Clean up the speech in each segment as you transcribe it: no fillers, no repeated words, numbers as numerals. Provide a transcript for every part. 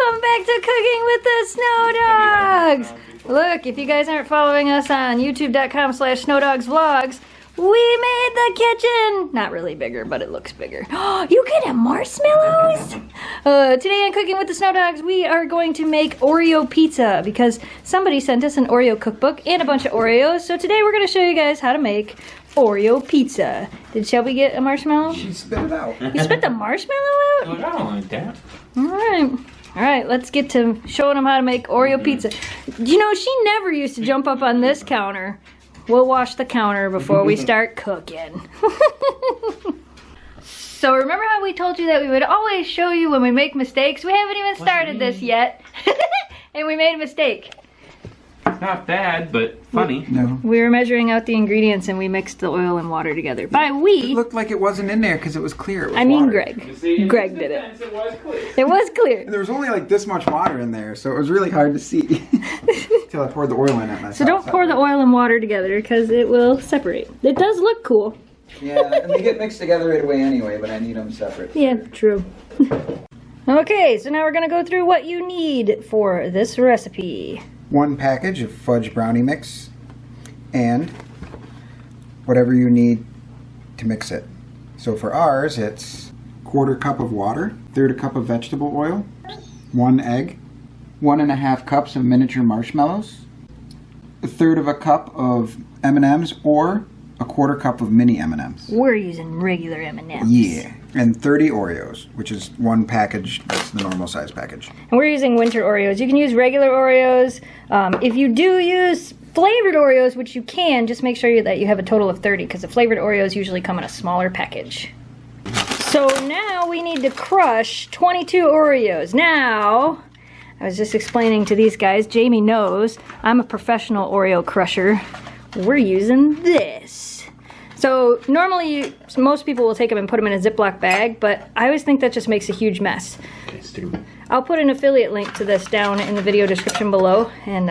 Welcome back to Cooking with the Snow Dogs. Look, if you guys aren't following us on youtube.com/snowdogsvlogs, we made the kitchen. Not really bigger, but it looks bigger. You can have marshmallows? Today on Cooking with the Snow Dogs, we are going to make Oreo pizza because somebody sent us an Oreo cookbook and a bunch of Oreos. So today we're going to show you guys how to make Oreo pizza. Did Shelby get a marshmallow? She spit it out. You spit the marshmallow out? I don't like that. Alright, let's get to showing them how to make Oreo pizza. You know, she never used to jump up on this counter. We'll wash the counter before we start cooking. So remember how we told you that we would always show you when we make mistakes? We haven't even started this yet. And we made a mistake. Not bad, but funny. No. We were measuring out the ingredients and we mixed the oil and water together. By we... It looked like it wasn't in there because it was clear. It was I mean water. Greg. See, Greg in did it. defense, it was clear. It was clear. There was only like this much water in there, so it was really hard to see. Until I poured the oil in it. And I So saw don't it pour the separate. oil and water together because it will separate. It does look cool. Yeah, and they get mixed together right away anyway, but I need them separate. Yeah, true. Okay, so now we're gonna go through what you need for this recipe. 1 package of fudge brownie mix, and whatever you need to mix it. So for ours, it's 1/4 cup of water, 1/3 cup of vegetable oil, 1 egg, 1½ cups of miniature marshmallows, 1/3 cup of M&Ms, or 1/4 cup of mini M&Ms. We're using regular M&Ms. Yeah, and 30 Oreos, which is 1 package. That's the normal size package. And we're using winter Oreos. You can use regular Oreos. If you do use flavored Oreos, which you can, just make sure that you have a total of 30 because the flavored Oreos usually come in a smaller package. So now we need to crush 22 Oreos. Now, I was just explaining to these guys, Jamie knows, I'm a professional Oreo crusher. We're using this. So normally most people will take them and put them in a Ziploc bag, but I always think that just makes a huge mess. Okay, stupid. I'll put an affiliate link to this down in the video description below, and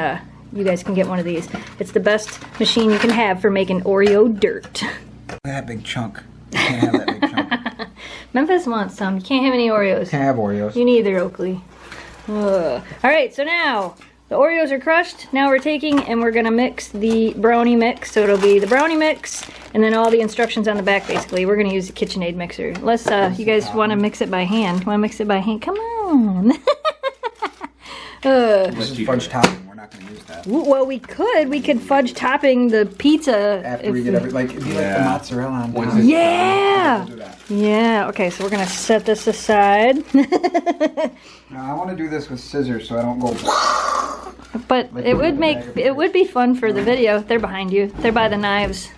you guys can get one of these. It's the best machine you can have for making Oreo Dirt. Look at that big chunk. You can't have that big chunk. Memphis wants some. You can't have any Oreos. Can't have Oreos. You neither, Oakley. Alright, so now the Oreos are crushed. Now we're taking and we're gonna mix the brownie mix. So it'll be the brownie mix and then all the instructions on the back basically. We're gonna use the KitchenAid mixer. Unless you guys wanna mix it by hand. Wanna mix it by hand? Come on. This is fudge topping. We're not going to use that. Well, we could fudge topping the pizza. After we get it'd be like the mozzarella on top. Yeah. We'll do that. Yeah. Okay, so we're gonna set this aside. Now, I want to do this with scissors so I don't go. But Like it put it in would the make bag of it would be fun for the video. They're behind you. They're by the knives.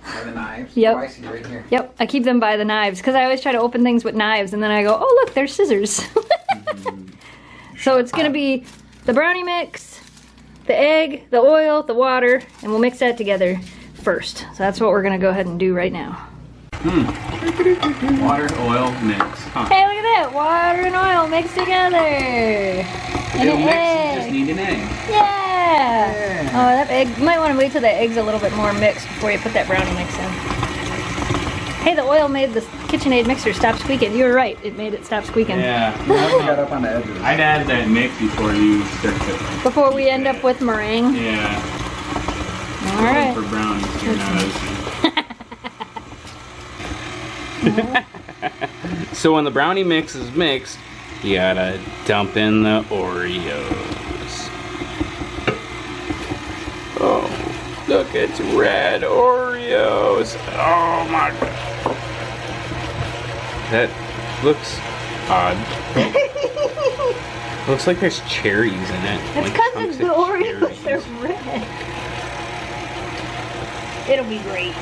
By the knives. Yep. Oh, I see right here. Yep. I keep them by the knives because I always try to open things with knives, and then I go, oh look, there's scissors. So it's gonna be the brownie mix, the egg, the oil, the water, and we'll mix that together first. So that's what we're gonna go ahead and do right now. Water, oil, mix. Huh. Hey, look at that! Water and oil mixed together. And It'll an mix, egg. you just need an egg. Yeah. Oh, that egg. You might want to wait till the egg's a little bit more mixed before you put that brownie mix in. Hey, the oil made the KitchenAid mixer stop squeaking. You were right. It made it stop squeaking. Yeah. Now we got up on the edges. I'd add that mix before you start cooking. Before we end up with meringue. Yeah. All right. For brownies, you're not So when the brownie mix is mixed, you gotta dump in the Oreos. Oh, look, it's red Oreos. Oh my god. That looks odd. Looks like there's cherries in it. It's like because chunks the of Oreos cherries. are red. It'll be great.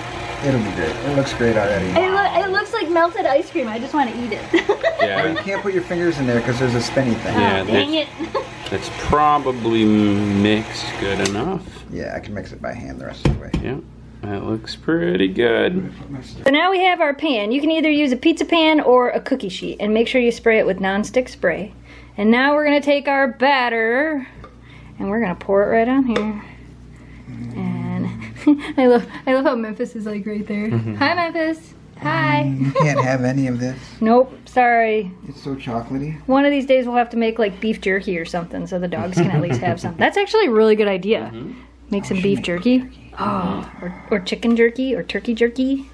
It'll be great. It looks great already. It looks like melted ice cream. I just want to eat it. Well, you Yeah, can't put your fingers in there because there's a spinny thing. Yeah. Oh, dang it. that's probably mixed good enough. Yeah, I can mix it by hand the rest of the way. Yeah, that looks pretty good. So now we have our pan. You can either use a pizza pan or a cookie sheet, and make sure you spray it with nonstick spray. And now we're gonna take our batter and we're gonna pour it right on here. And I love how Memphis is like right there. Hi Memphis. Hi. You can't have any of this. Nope, sorry. It's so chocolatey. One of these days we'll have to make like beef jerky or something so the dogs can at least have some. That's actually a really good idea. Make some beef jerky. Oh, or chicken jerky or turkey jerky.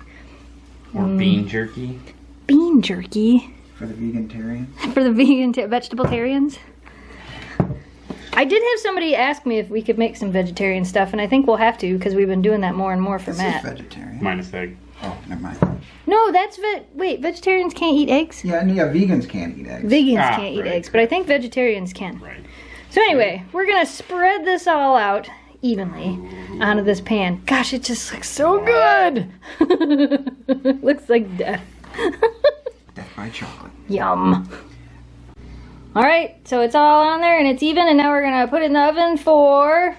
Or bean jerky. Bean jerky. For the vegetarians. For the vegetable-tarians. I did have somebody ask me if we could make some vegetarian stuff, and I think we'll have to because we've been doing that more and more for This Matt. is vegetarian. Minus egg. Oh, never mind. No, that's wait, vegetarians can't eat eggs? Yeah, and vegans can't eat eggs. Vegans can't eat right. eggs, but I think vegetarians can. Right. So anyway, we're gonna spread this all out evenly onto this pan. Gosh, it just looks so good! Looks like death. Death by chocolate. Yum. Alright, so it's all on there and it's even, and now we're gonna put it in the oven for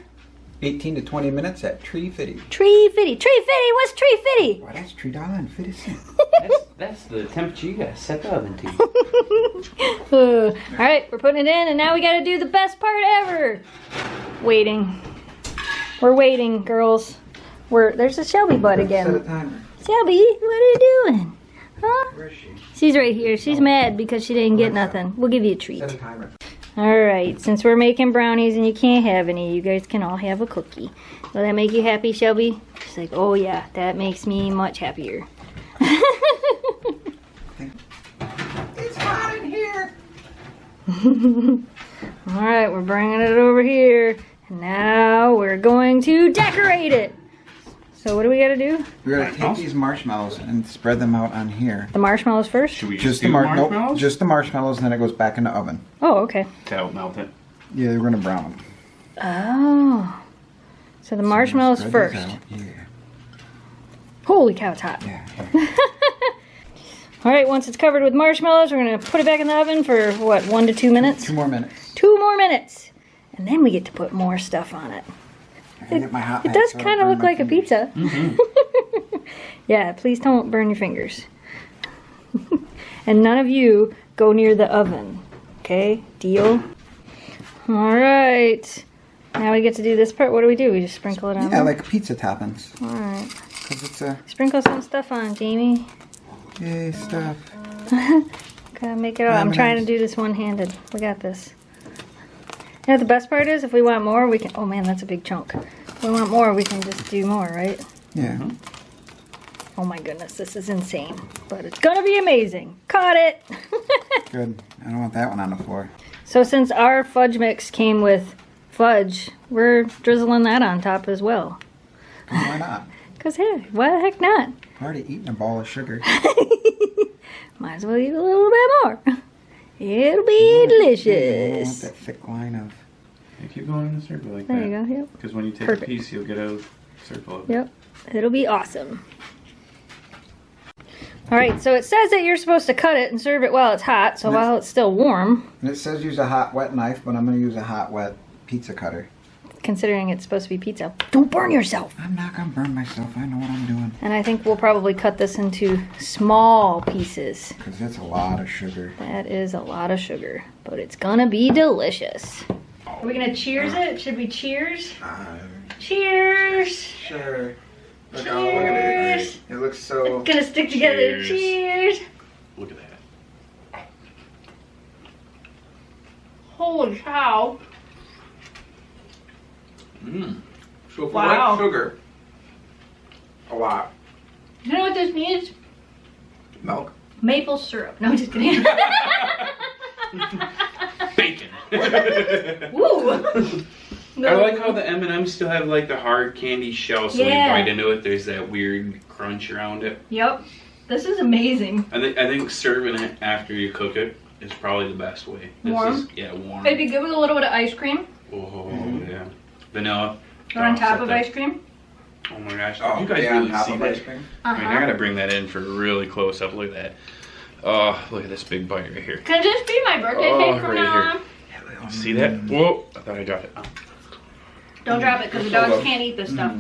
18 to 20 minutes at $3.50. $3.50. $3.50, what's $3.50? Why, that's $3.50. That's the temperature you gotta set the oven to. Alright, we're putting it in, and now we gotta do the best part ever. Waiting. We're waiting, girls. There's a Shelby butt Set a again. timer. Shelby, what are you doing? Huh? Where is she? She's right here. She's mad because she didn't get nothing. We'll give you a treat. Set a timer. Alright, since we're making brownies and you can't have any, you guys can all have a cookie. Will that make you happy, Shelby? She's like, oh yeah, that makes me much happier. It's hot in here. Alright, we're bringing it over here. And now we're going to decorate it. So what do we gotta do? We gotta take these marshmallows and spread them out on here. The marshmallows first? Should we Just do the marshmallows? Nope, just the marshmallows, and then it goes back in the oven. Oh, okay. To help melt it. Yeah, we're gonna brown them. Oh. So the marshmallows Spread first. these out. Yeah. Holy cow, it's hot. Yeah. Alright, once it's covered with marshmallows, we're gonna put it back in the oven for what, 1 to 2 minutes? 2 more minutes. 2 more minutes. And then we get to put more stuff on it. I can get my hot It knife does so I kind of burn look my like a fingers. pizza. Yeah, please don't burn your fingers. And none of you go near the oven. Okay, deal? Alright. Now we get to do this part. What do? We just sprinkle it on Yeah, there? like pizza toppings. Alright. Because it's a Sprinkle some stuff on, Jamie. yay stuff. Gotta make it all. I'm trying to do this one-handed. We got this. You know what the best part is? If we want more, we can... Oh man, that's a big chunk. If we want more, we can just do more, right? Yeah. Oh my goodness, this is insane. But it's gonna be amazing. Caught it! Good. I don't want that one on the floor. So since our fudge mix came with fudge, we're drizzling that on top as well. Why not? Because hey, why the heck not? I've already eaten a ball of sugar. Might as well eat a little bit more. It'll be I want delicious. that thick line of... Yeah, keep going in a circle like There that. you go, yep. Because when you take Perfect. a piece, you'll get a circle of it. Yep, it'll be awesome. Alright, so it says that you're supposed to cut it and serve it while it's hot, so while it's still warm, And it says use a hot, wet knife, but I'm going to use a hot, wet pizza cutter. considering it's supposed to be pizza. Don't burn yourself! I'm not going to burn myself. I know what I'm doing. And I think we'll probably cut this into small pieces. Because that's a lot of sugar. That is a lot of sugar, but it's gonna be delicious. Are we gonna cheers it? Should we cheers? Cheers! Sure. Look, Cheers. oh, look at it. It looks so... Gonna stick together. Cheers. Cheers! Look at that. Holy cow! Mmm. So if Wow. like sugar, a lot. You know what this needs? Milk. Maple syrup. No, just kidding. Bacon. Woo! I like how the M&Ms still have like the hard candy shell, so when you Yeah. bite into it, there's that weird crunch around it. Yep. This is amazing. I think serving it after you cook it is probably the best way. Warm? Yeah, warm. It'd be good with a little bit of ice cream. Oh yeah, vanilla. Or on top set of that- ice cream. Oh my gosh, Oh, you guys yeah, on really top see of that? ice cream. I mean, I gotta bring that in for really close up. Look at that. Oh, look at this big bite right here. Can this be my birthday Oh, cake from right now here. on? See that? Whoa! I thought I dropped it. Oh. Don't drop it because the dogs can't eat this stuff.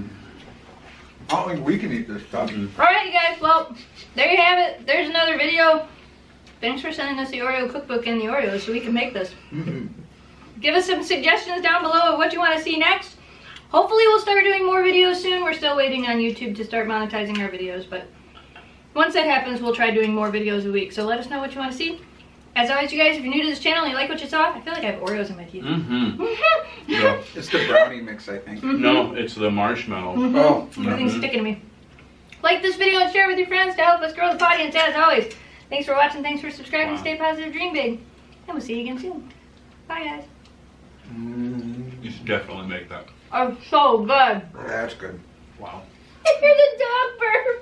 I don't think we can eat this stuff. Alright you guys, well, there you have it. There's another video. Thanks for sending us the Oreo cookbook and the Oreos so we can make this. Give us some suggestions down below of what you want to see next. Hopefully we'll start doing more videos soon. We're still waiting on YouTube to start monetizing our videos, but Once that happens, we'll try doing more videos a week. So let us know what you want to see. As always, you guys, if you're new to this channel and you like what you saw, I feel like I have Oreos in my teeth. Yeah, it's the brownie mix, I think. No, it's the marshmallow. Oh. Everything's sticking to me. Like this video and share it with your friends to help us grow the audience. As always, thanks for watching, thanks for subscribing, stay positive, dream big, and we'll see you again soon. Bye, guys. You should definitely make that. Oh, so good. That's good. Wow. You're the dog burp.